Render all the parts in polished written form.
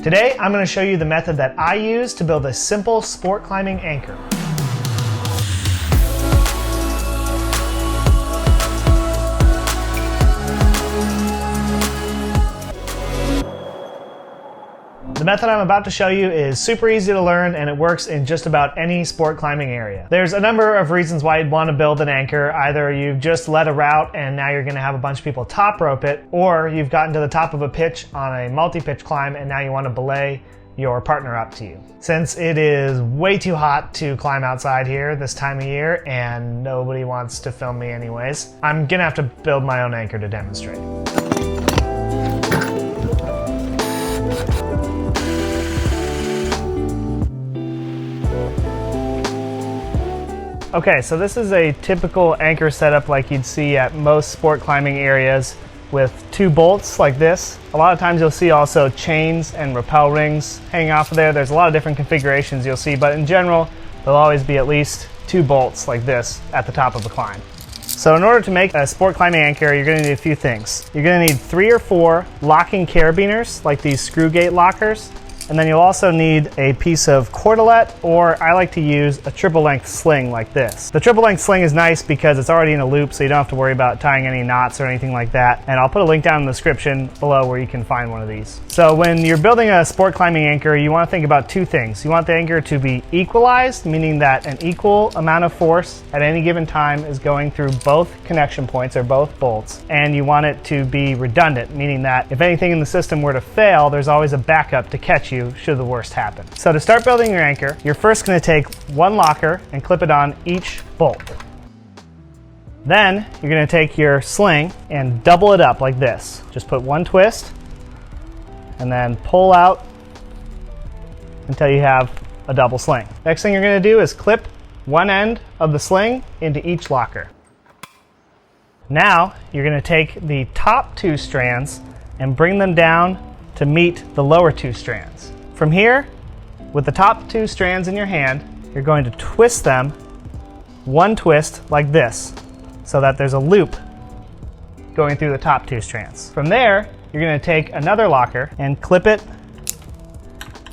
Today, I'm going to show you the method that I use to build a simple sport climbing anchor. The method I'm about to show you is super easy to learn, and it works in just about any sport climbing area. There's a number of reasons why you'd want to build an anchor. Either you've just led a route and now you're going to have a bunch of people top rope it, or you've gotten to the top of a pitch on a multi-pitch climb and now you want to belay your partner up to you. Since it is way too hot to climb outside here this time of year and nobody wants to film me anyways, I'm going to have to build my own anchor to demonstrate. Okay, so this is a typical anchor setup like you'd see at most sport climbing areas with two bolts like this. A lot of times you'll see also chains and rappel rings hanging off of there. There's a lot of different configurations you'll see, but in general, there'll always be at least two bolts like this at the top of the climb. So in order to make a sport climbing anchor, you're gonna need a few things. You're gonna need 3 or 4 locking carabiners, like these screw gate lockers. And then you'll also need a piece of cordelette, or I like to use a triple length sling like this. The triple length sling is nice because it's already in a loop, so you don't have to worry about tying any knots or anything like that. And I'll put a link down in the description below where you can find one of these. So when you're building a sport climbing anchor, you want to think about 2 things. You want the anchor to be equalized, meaning that an equal amount of force at any given time is going through both connection points or both bolts. And you want it to be redundant, meaning that if anything in the system were to fail, there's always a backup to catch you should the worst happen. So to start building your anchor, you're first going to take one locker and clip it on each bolt. Then you're going to take your sling and double it up like this. Just put one twist and then pull out until you have a double sling. Next thing you're going to do is clip one end of the sling into each locker. Now you're going to take the top 2 strands and bring them down to meet the lower 2 strands. From here, with the top 2 strands in your hand, you're going to twist them one twist like this, so that there's a loop going through the top 2 strands. From there, you're going to take another locker and clip it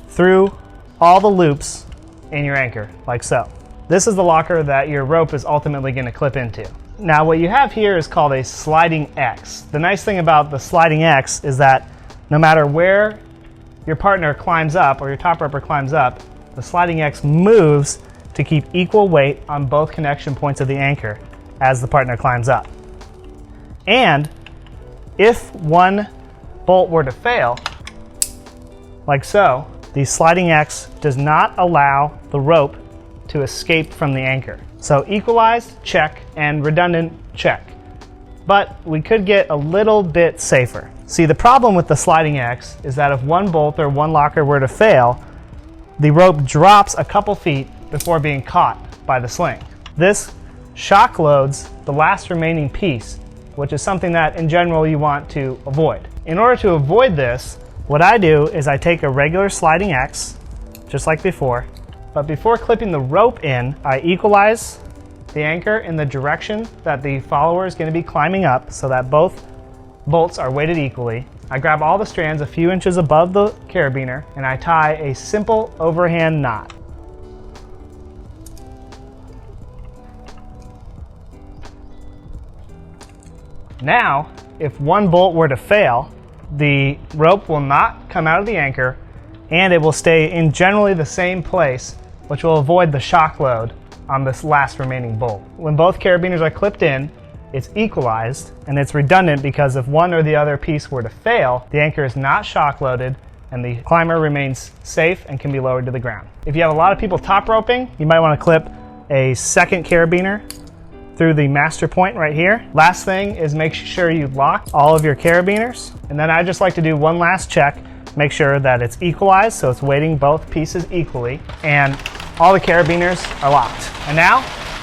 through all the loops in your anchor, like so. This is the locker that your rope is ultimately going to clip into. Now what you have here is called a sliding X. The nice thing about the sliding X is that no matter where your partner climbs up or your top roper climbs up, the sliding X moves to keep equal weight on both connection points of the anchor as the partner climbs up. And if one bolt were to fail, like so, the sliding X does not allow the rope to escape from the anchor. So equalized, check, and redundant, check. But we could get a little bit safer. See, the problem with the sliding X is that if one bolt or one locker were to fail, the rope drops a couple feet before being caught by the sling. This shock loads the last remaining piece, which is something that in general you want to avoid. In order to avoid this, what I do is I take a regular sliding X, just like before, but before clipping the rope in, I equalize the anchor in the direction that the follower is going to be climbing up so that both bolts are weighted equally. I grab all the strands a few inches above the carabiner and I tie a simple overhand knot. Now, if one bolt were to fail, the rope will not come out of the anchor and it will stay in generally the same place, which will avoid the shock load on this last remaining bolt. When both carabiners are clipped in, it's equalized and it's redundant because if one or the other piece were to fail, the anchor is not shock loaded and the climber remains safe and can be lowered to the ground. If you have a lot of people top roping, you might want to clip a second carabiner through the master point right here. Last thing is make sure you lock all of your carabiners. And then I just like to do one last check, make sure that it's equalized, so it's weighting both pieces equally, and all the carabiners are locked. And now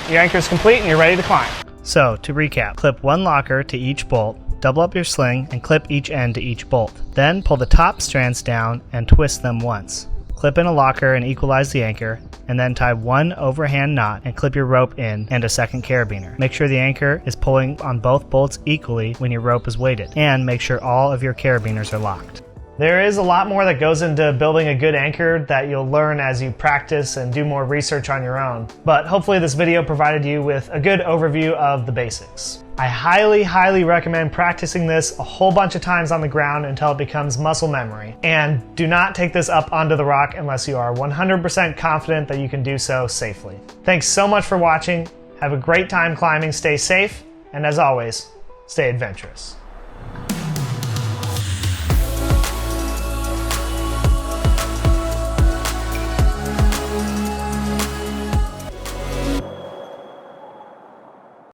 your anchor is complete and you're ready to climb. So to recap, clip one locker to each bolt, double up your sling, and clip each end to each bolt. Then pull the top strands down and twist them once. Clip in a locker and equalize the anchor, and then tie one overhand knot and clip your rope in and a second carabiner. Make sure the anchor is pulling on both bolts equally when your rope is weighted, and make sure all of your carabiners are locked. There is a lot more that goes into building a good anchor that you'll learn as you practice and do more research on your own, but hopefully this video provided you with a good overview of the basics. I highly recommend practicing this a whole bunch of times on the ground until it becomes muscle memory. And do not take this up onto the rock unless you are 100% confident that you can do so safely. Thanks so much for watching. Have a great time climbing, stay safe, and as always, stay adventurous.